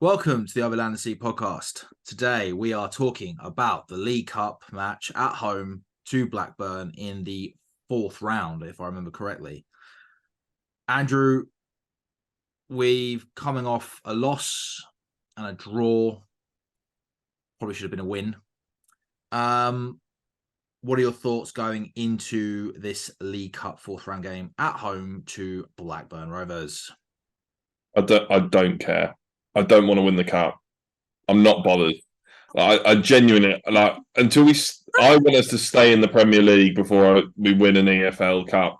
Welcome to the Overland and Sea podcast. Today we are talking about the League Cup match at home to Blackburn in the fourth round, if I remember correctly. Andrew, we've coming off a loss and a draw. Probably should have been a win. What are your thoughts going into this League Cup fourth round game at home to Blackburn Rovers? I don't care. I don't want to win the cup. I'm not bothered. I genuinely like until we. I want us to stay in the Premier League before we win an EFL Cup.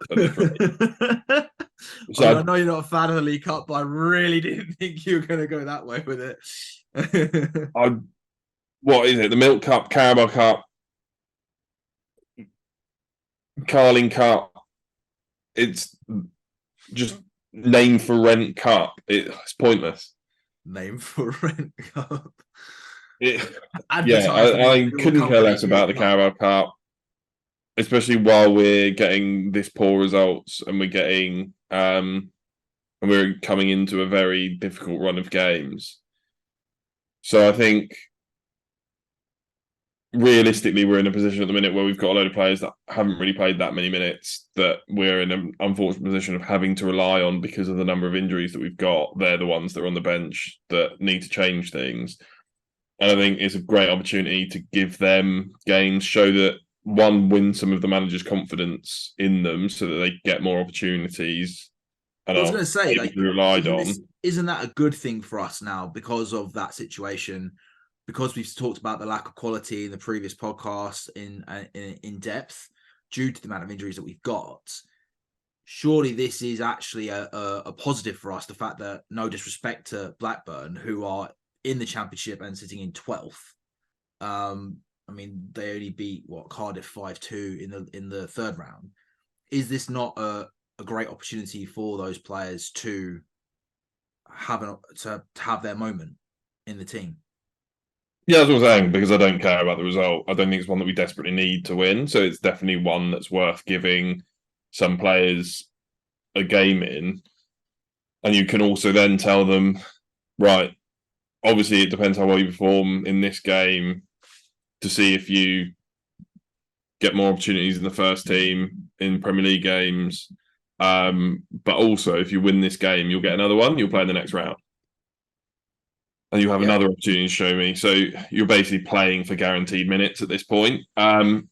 So I know you're not a fan of the League Cup, but I really didn't think you were going to go that way with it. What is it? The Milk Cup, Carabao Cup, Carling Cup. It's just name for rent cup. It's pointless. Name for rent cup. I couldn't care less about the Carabao Cup, especially while we're getting this poor results and we're coming into a very difficult run of games. So I think realistically, we're in a position at the minute where we've got a load of players that haven't really played that many minutes, that we're in an unfortunate position of having to rely on because of the number of injuries that we've got. They're the ones that are on the bench that need to change things. And I think it's a great opportunity to give them games, show that, one, win some of the manager's confidence in them so that they get more opportunities. And I was going to say, isn't that a good thing for us now because of that situation? Because we've talked about the lack of quality in the previous podcast in depth due to the amount of injuries that we've got. Surely this is actually a positive for us. The fact that, no disrespect to Blackburn, who are in the Championship and sitting in 12th. I mean, they only beat Cardiff 5-2 in the third round. Is this not a great opportunity for those players to have their moment in the team? Yeah, that's what I'm saying, because I don't care about the result. I don't think it's one that we desperately need to win. So it's definitely one that's worth giving some players a game in. And you can also then tell them, right, obviously it depends how well you perform in this game to see if you get more opportunities in the first team in Premier League games. But also, if you win this game, you'll get another one. You'll play in the next round. And you have another opportunity to show me. So you're basically playing for guaranteed minutes at this point. I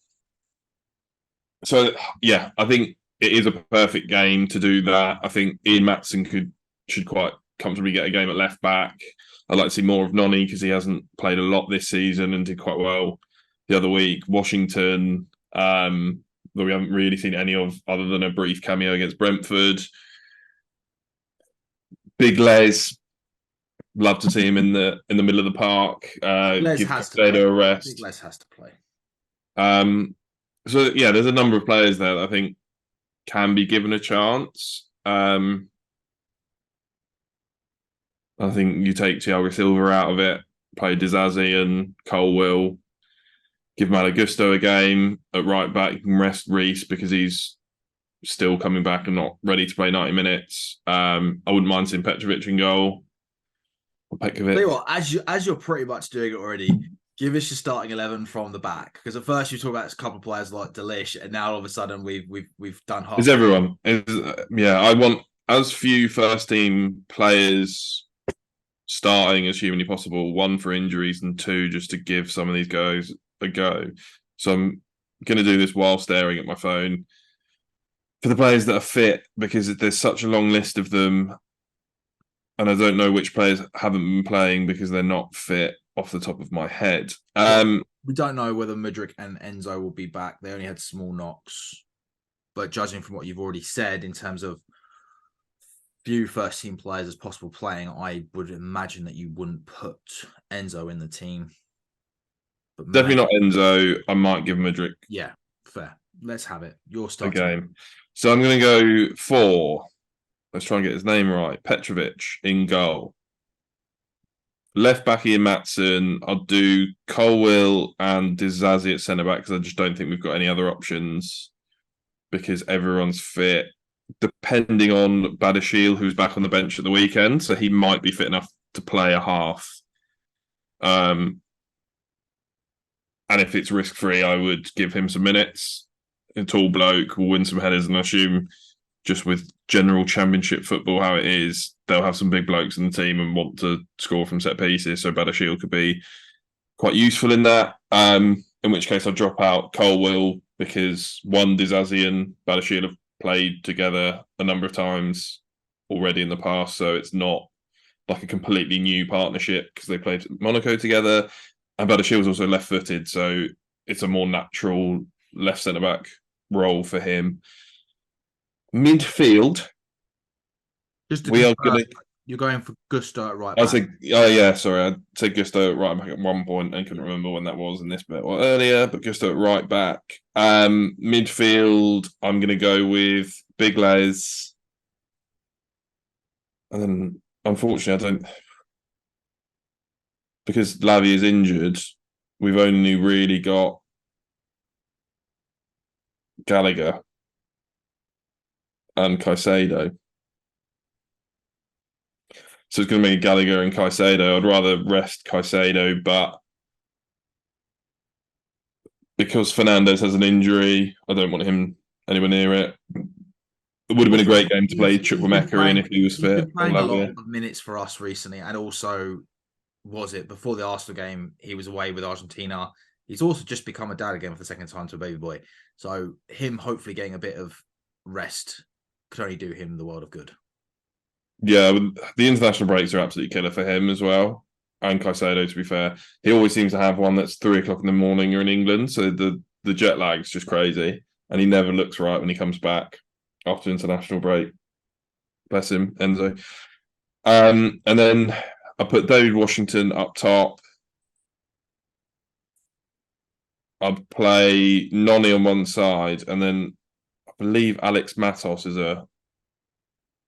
think it is a perfect game to do that. I think Ian Maatsen should quite comfortably get a game at left back. I'd like to see more of Noni because he hasn't played a lot this season and did quite well the other week. Washington, that we haven't really seen any of other than a brief cameo against Brentford. Big Les. Love to see him in the middle of the park. Les has to play. A rest. I think Les has to play. There's a number of players there that I think can be given a chance. I think you take Thiago Silva out of it, play Dizazi and Colwill, give Malo Gusto a game at right back. You can rest Reece because he's still coming back and not ready to play 90 minutes. I wouldn't mind seeing Petrovic in goal. Tell you what, as you're pretty much doing it already, give us your starting 11 from the back. Because at first you talk about a couple of players like Delish, and now all of a sudden we've done half. It's everyone. I want as few first team players starting as humanly possible. One for injuries and two just to give some of these guys a go. So I'm going to do this while staring at my phone for the players that are fit, because there's such a long list of them. And I don't know which players haven't been playing because they're not fit off the top of my head. We don't know whether Mudryk and Enzo will be back. They only had small knocks. But judging from what you've already said in terms of few first-team players as possible playing, I would imagine that you wouldn't put Enzo in the team. But definitely not Enzo. I might give Mudryk. Yeah, fair. Let's have it. Your start. Okay. So I'm going to go for... Let's try and get his name right. Petrovic in goal. Left back Ian Maatsen. I'll do Colwill and Dizazi at centre back because I just don't think we've got any other options because everyone's fit. Depending on Badashil, who's back on the bench at the weekend, so he might be fit enough to play a half. And if it's risk free, I would give him some minutes. A tall bloke will win some headers, and I assume just with general championship football how it is, they'll have some big blokes in the team and want to score from set pieces. So Badashil could be quite useful in that. In which case I'll drop out Colwill because one, Dizazi and Badashil have played together a number of times already in the past, so it's not like a completely new partnership because they played at Monaco together. And Badashil's also left-footed, so it's a more natural left centre-back role for him. Midfield, you're going for Gusto at right back. I said Gusto at right back at one point and couldn't remember when that was in this bit or earlier, but Gusto at right back. Midfield, I'm going to go with Big Les. And then, unfortunately, because Lavie is injured, we've only really got Gallagher and Caicedo. So it's going to be Gallagher and Caicedo. I'd rather rest Caicedo, but because Fernandez has an injury, I don't want him anywhere near it. It would have been a great game to play Chukwuemeka in if he was fit. He's been playing a lot of minutes for us recently, and also, was it before the Arsenal game, he was away with Argentina. He's also just become a dad again for the second time to a baby boy. So him hopefully getting a bit of rest could only do him the world of good. Yeah, the international breaks are absolutely killer for him as well. And Caicedo, to be fair, he always seems to have one that's 3:00 in the morning. You're in England, so the jet lag's just crazy, and he never looks right when he comes back after international break. Bless him, Enzo. And then I put David Washington up top. I'd play Noni on one side, and then I believe Alex Matos is a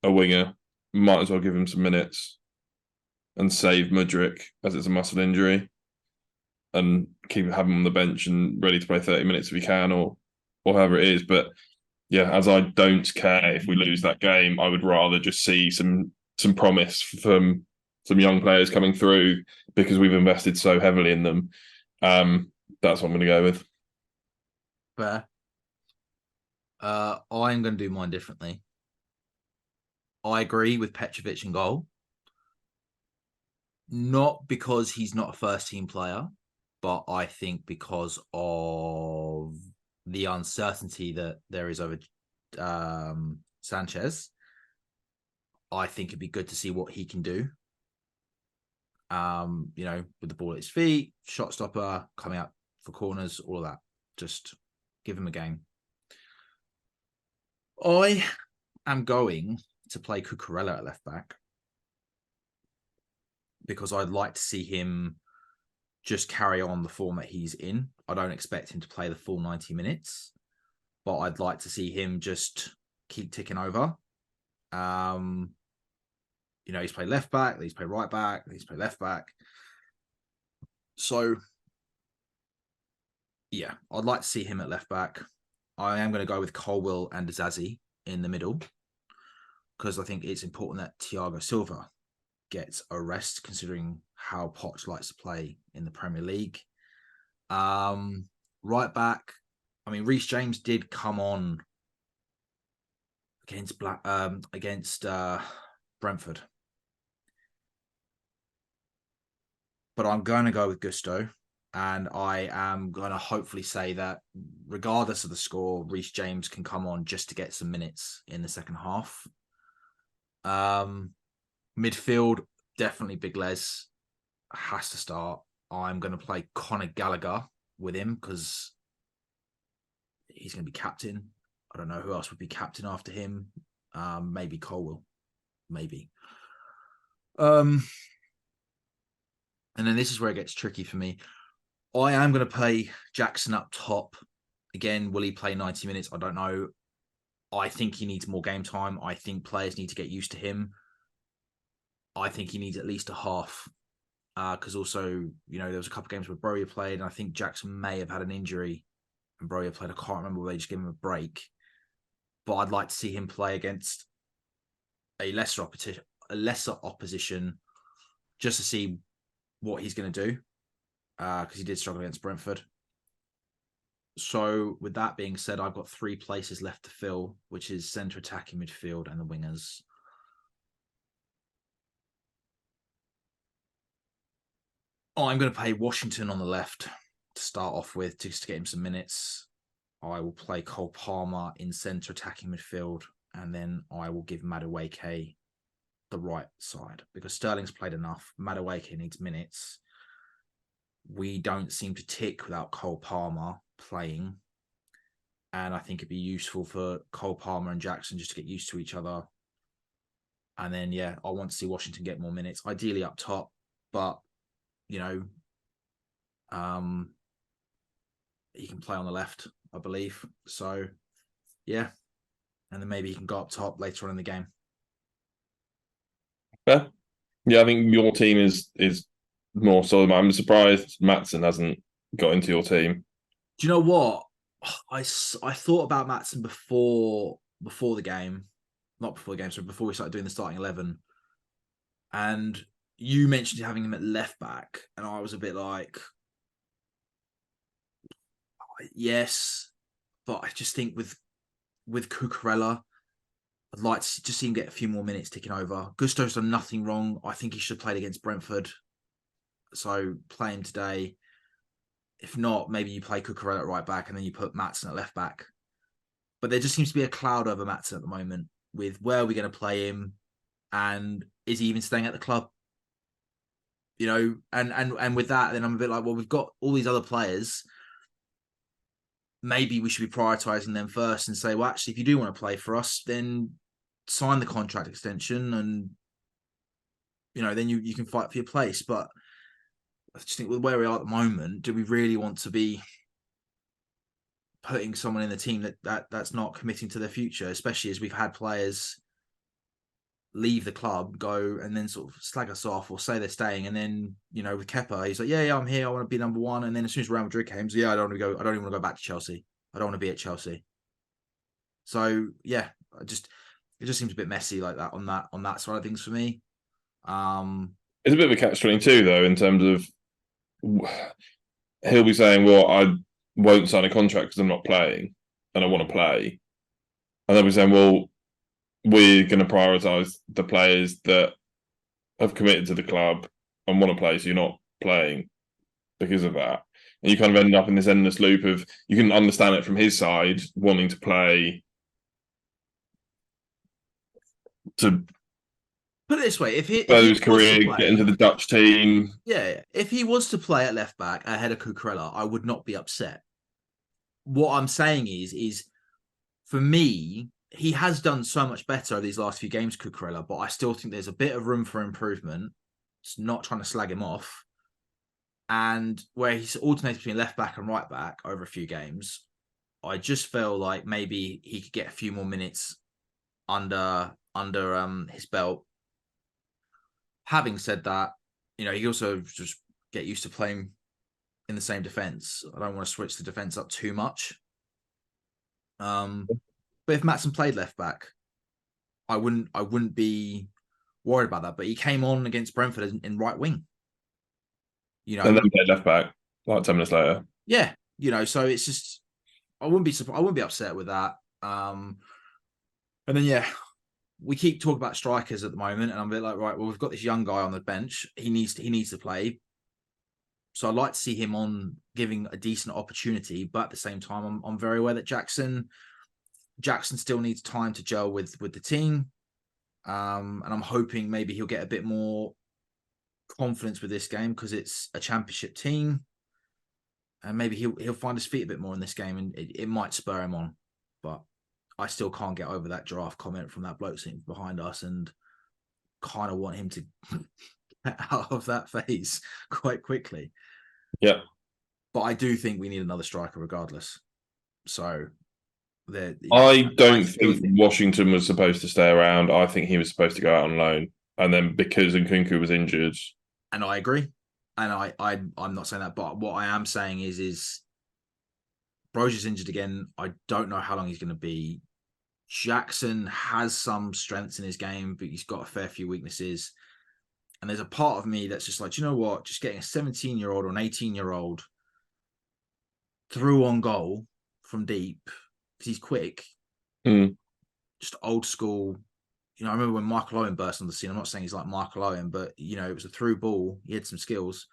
winger. Might as well give him some minutes and save Mudryk as it's a muscle injury, and have him on the bench and ready to play 30 minutes if he can, or however it is. But yeah, as I don't care if we lose that game, I would rather just see some promise from some young players coming through because we've invested so heavily in them. That's what I'm going to go with. Fair. I'm going to do mine differently. I agree with Petrovic in goal. Not because he's not a first-team player, but I think because of the uncertainty that there is over Sanchez. I think it'd be good to see what he can do. With the ball at his feet, shot stopper, coming out for corners, all of that. Just give him a game. I am going to play Cucurella at left back because I'd like to see him just carry on the form that he's in. I don't expect him to play the full 90 minutes, but I'd like to see him just keep ticking over. He's played left back, he's played right back, he's played left back. So, yeah, I'd like to see him at left back. I am going to go with Colwill and Dizazi in the middle because I think it's important that Thiago Silva gets a rest considering how Poch likes to play in the Premier League. Right back, Reece James did come on against Brentford. But I'm going to go with Gusto, and I am going to hopefully say that regardless of the score, Reece James can come on just to get some minutes in the second half. Midfield, definitely Big Les has to start. I'm going to play Conor Gallagher with him because he's going to be captain. I don't know who else would be captain after him. Maybe Colwill. Maybe. And then this is where it gets tricky for me. I am going to play Jackson up top. Again, will he play 90 minutes? I don't know. I think he needs more game time. I think players need to get used to him. I think he needs at least a half. Because also, there was a couple of games where Broja played, and I think Jackson may have had an injury. And Broja played. I can't remember whether they just gave him a break. But I'd like to see him play against a lesser opposition just to see what he's going to do, because he did struggle against Brentford. So with that being said, I've got 3 places left to fill, which is centre attacking midfield and the wingers. I'm going to play Washington on the left to start off with, just to get him some minutes. I will play Cole Palmer in centre attacking midfield, and then I will give Madueke the right side because Sterling's played enough. Madueke needs minutes. We don't seem to tick without Cole Palmer playing. And I think it'd be useful for Cole Palmer and Jackson just to get used to each other. And then, yeah, I want to see Washington get more minutes, ideally up top. But, you know, he can play on the left, I believe. So, yeah. And then maybe he can go up top later on in the game. Yeah, I think your team is more solid. I'm surprised Maatsen hasn't got into your team. Do you know what? I thought about Maatsen before the game, not before the game, so before we started doing the starting 11. And you mentioned having him at left back, and I was a bit like, yes, but I just think with Cucurella, I'd like to just see him get a few more minutes ticking over. Gusto's done nothing wrong. I think he should have played against Brentford. So play him today. If not, maybe you play Cucurella at right back and then you put Maatsen at left back. But there just seems to be a cloud over Maatsen at the moment with where are we going to play him and is he even staying at the club? You know, and with that, then I'm a bit like, well, we've got all these other players. Maybe we should be prioritizing them first and say, well, actually, if you do want to play for us, then sign the contract extension and, you know, then you can fight for your place. But I just think with where we are at the moment, do we really want to be putting someone in the team that's not committing to their future, especially as we've had players leave the club, go and then sort of slag us off or say they're staying. And then, you know, with Kepa, he's like, yeah, I'm here. I want to be number 1. And then as soon as Real Madrid came, so yeah, I don't want to go. I don't even want to go back to Chelsea. I don't want to be at Chelsea. So yeah, it just seems a bit messy like that on that side of things for me. It's a bit of a catch-22 though, in terms of he'll be saying, well, I won't sign a contract because I'm not playing and I want to play. And they'll be saying, well, we're going to prioritise the players that have committed to the club and want to play, so you're not playing because of that. And you kind of end up in this endless loop of, you can understand it from his side, wanting to play to put it this way: if he his career, get into the Dutch team. Yeah, if he was to play at left back ahead of Cucurella, I would not be upset. What I'm saying is for me, he has done so much better these last few games, Cucurella, but I still think there's a bit of room for improvement. It's not trying to slag him off. And where he's alternated between left back and right back over a few games, I just feel like maybe he could get a few more minutes under his belt. Having said that, you know, he also just get used to playing in the same defense. I don't want to switch the defense up too much. But if Maatsen played left back, I wouldn't be worried about that. But he came on against Brentford in right wing. You know, and then played left back like 10 minutes later. Yeah, you know, so it's just I wouldn't be surprised. I wouldn't be upset with that. And then yeah, we keep talking about strikers at the moment, and I'm a bit like, right, well, we've got this young guy on the bench. He needs to play. So I'd like to see him on giving a decent opportunity, but at the same time, I'm very aware that Jackson still needs time to gel with the team. And I'm hoping maybe he'll get a bit more confidence with this game because it's a championship team. And maybe he'll find his feet a bit more in this game, and it might spur him on. But I still can't get over that draft comment from that bloke sitting behind us, and kind of want him to get out of that phase quite quickly. Yeah. But I do think we need another striker regardless. So I don't think Washington was supposed to stay around. I think he was supposed to go out on loan. And then because Nkunku was injured. And I agree. And I'm not saying that, but what I am saying is Brozier's injured again. I don't know how long he's going to be. Jackson has some strengths in his game, but he's got a fair few weaknesses. And there's a part of me that's just like, you know what? Just getting a 17-year-old or an 18-year-old through on goal from deep because he's quick, just old school. You know, I remember when Michael Owen burst on the scene. I'm not saying he's like Michael Owen, but you know, it was a through ball. He had some skills,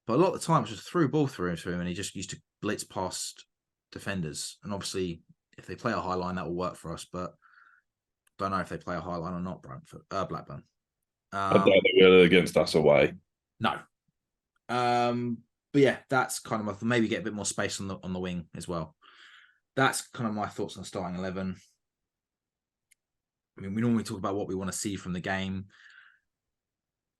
but a lot of the time it was just a through ball through him, and he just used to blitz past defenders. And obviously, if they play a high line, that will work for us. But don't know if they play a high line or not. Blackburn. I doubt they will against us away. No. But yeah, that's kind of maybe get a bit more space on the wing as well. That's kind of my thoughts on the starting 11. I mean, we normally talk about what we want to see from the game.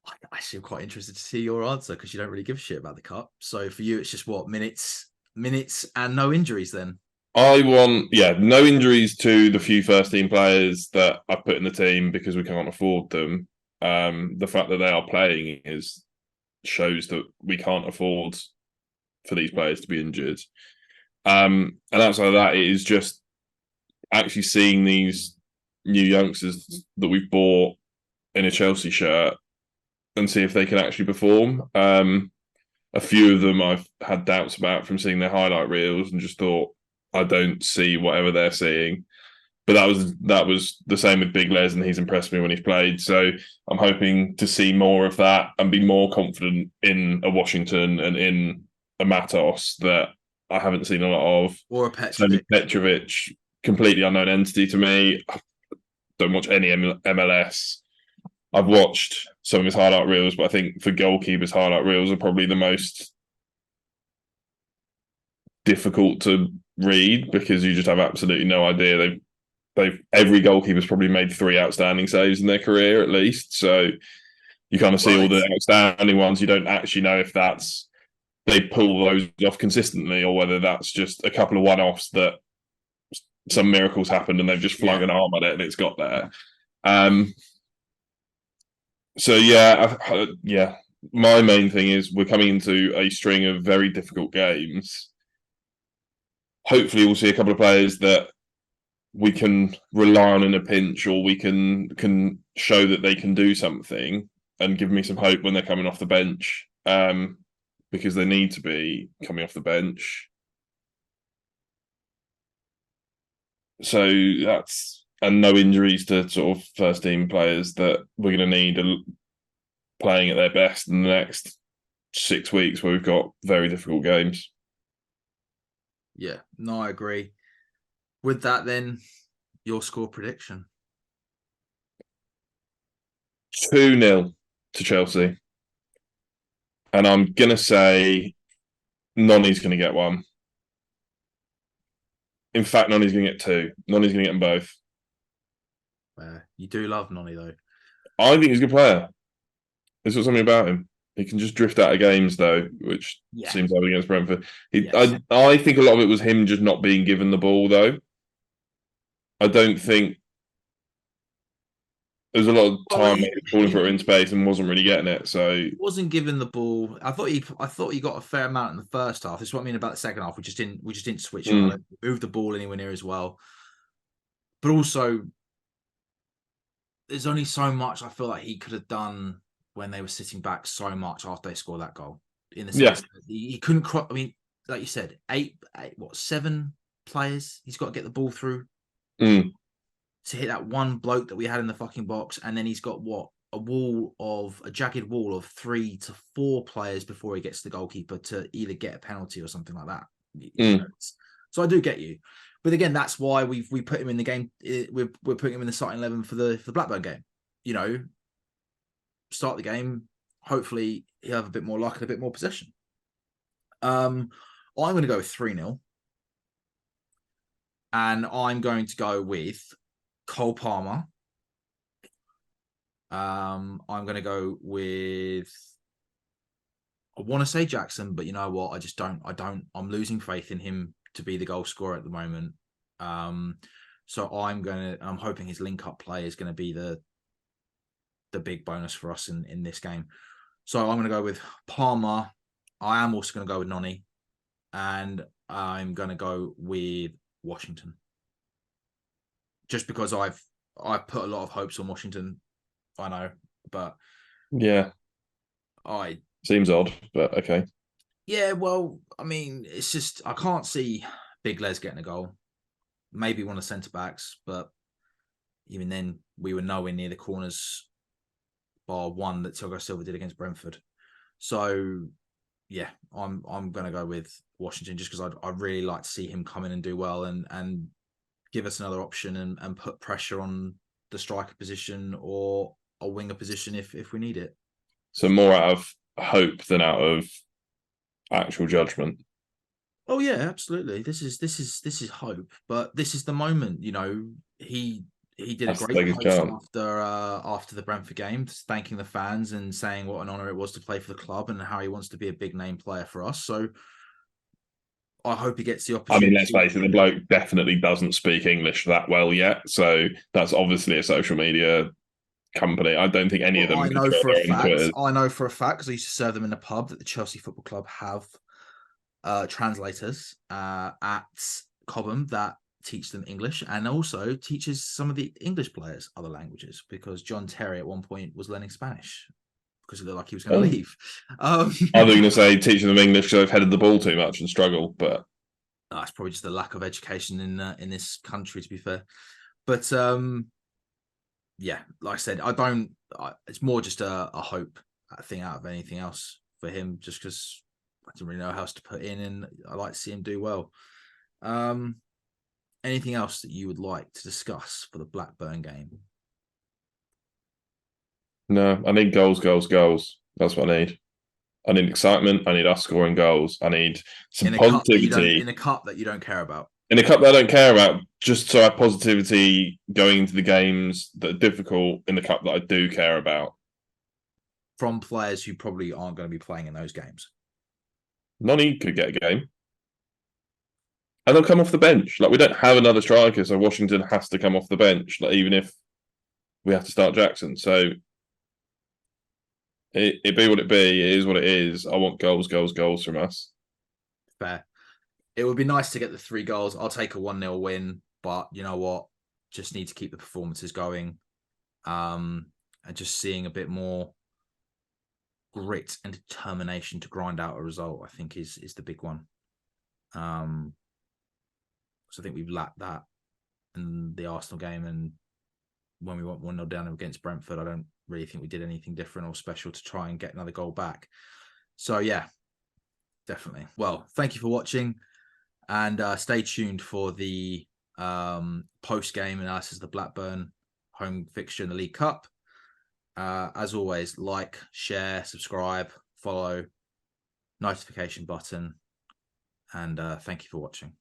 I actually am quite interested to see your answer because you don't really give a shit about the cup. So for you, it's just what minutes, and no injuries. Then I want, no injuries to the few first team players that I put in the team because we can't afford them. The fact that they are playing shows that we can't afford for these players to be injured. And outside of that, it is just actually seeing these new youngsters that we've bought in a Chelsea shirt and see if they can actually perform. A few of them I've had doubts about from seeing their highlight reels and just thought, I don't see whatever they're seeing. But that was the same with Big Les, and he's impressed me when he's played. So I'm hoping to see more of that and be more confident in a Washington and in a Matos that I haven't seen a lot of. Or a Petrovic. Petrovic, completely unknown entity to me. Don't watch any MLS. I've watched some of his highlight reels, but I think for goalkeepers, highlight reels are probably the most difficult to read because you just have absolutely no idea. Every goalkeeper's probably made 3 outstanding saves in their career at least. So you kind of see all the outstanding ones. You don't actually know if they pull those off consistently or whether that's just a couple of one-offs that some miracles happened and they've just flung an arm at it and it's got there. So my main thing is we're coming into a string of very difficult games. Hopefully we'll see a couple of players that we can rely on in a pinch, or we can show that they can do something and give me some hope when they're coming off the bench, because they need to be coming off the bench. So and no injuries to sort of first team players that we're going to need playing at their best in the next 6 weeks where we've got very difficult games. Yeah, no, I agree. With that, then, your score prediction? 2-0 to Chelsea. And I'm going to say Noni's going to get one. In fact, Noni's going to get 2. Noni's going to get them both. You do love Noni, though. I think he's a good player. There's something about him. He can just drift out of games, though, which seems like against Brentford. I think a lot of it was him just not being given the ball, though. I don't think there's a lot of time calling for it in space and wasn't really getting it. So he wasn't given the ball. I thought he got a fair amount in the first half. This is what I mean about the second half. We just didn't switch on, move the ball anywhere near as well. But also, there's only so much I feel like he could have done when they were sitting back so much after they scored that goal. In the sense that he couldn't cross. I mean, like you said, 7 players he's got to get the ball through to hit that one bloke that we had in the fucking box, and then he's got a jagged wall of 3 to 4 players before he gets the goalkeeper to either get a penalty or something like that. You know, so I do get you, but again, that's why we put him in the game. We're putting him in the starting 11 for the Blackburn game. You know, start the game. Hopefully, he'll have a bit more luck and a bit more possession. I'm going to go with 3-0. And I'm going to go with Cole Palmer. I'm going to go with, I want to say Jackson, but you know what? I'm losing faith in him to be the goal scorer at the moment. So I'm hoping his link-up play is going to be the big bonus for us in this game. So I'm going to go with Palmer. I am also going to go with Noni. And I'm going to go with Washington. Just because I've put a lot of hopes on Washington. I know, but... Yeah. I Seems odd, but okay. Yeah, well, I mean, it's just I can't see Big Les getting a goal. Maybe one of the centre backs, but even then, we were nowhere near the corners, bar one that Thiago Silva did against Brentford. So, yeah, I'm going to go with Washington just because I'd really like to see him come in and do well and give us another option and put pressure on the striker position or a winger position if we need it. So more out of hope than out of actual judgment. Oh yeah, absolutely. This is hope, but this is the moment. You know, he did a Has to great take his post chance. after the Brentford game, thanking the fans and saying what an honor it was to play for the club and how he wants to be a big name player for us. So I hope he gets the I mean, let's opportunity. face it, the bloke definitely doesn't speak English that well yet. So that's obviously a social media company. I don't think any of Well, them control their own Twitter. I know for a fact because I used to serve them in a pub that the Chelsea Football Club have translators at Cobham that teach them English and also teaches some of the English players other languages because John Terry at one point was learning Spanish because it looked like he was going to Oh. leave. I was going to say teaching them English because I've headed the ball too much and struggle, but It's probably just the lack of education in this country, to be fair. But yeah, like I said, it's more just a hope thing out of anything else for him, just because I don't really know how else to put in, and I like to see him do well. Anything else that you would like to discuss for the Blackburn game? no, I need goals, goals, goals. That's what I need. I need excitement. I need us scoring goals. I need some positivity In a cup that you don't care about. in a cup that I don't care about, just so I have positivity going into the games that are difficult in the cup that I do care about. From players who probably aren't going to be playing in those games. Noni could get a game. And they'll come off the bench. Like, we don't have another striker, so Washington has to come off the bench, like, even if we have to start Jackson. So it be what it be. It is what it is. I want goals, goals, goals from us. Fair. It would be nice to get the 3 goals. I'll take a 1-0 win, but you know what? Just need to keep the performances going. And just seeing a bit more grit and determination to grind out a result, I think is the big one. So I think we've lacked that in the Arsenal game, and when we went 1-0 down against Brentford, I don't really think we did anything different or special to try and get another goal back. So yeah, definitely. Well, thank you for watching, and stay tuned for the post-game analysis of the Blackburn home fixture in the League Cup. As always, like, share, subscribe, follow, notification button, and thank you for watching.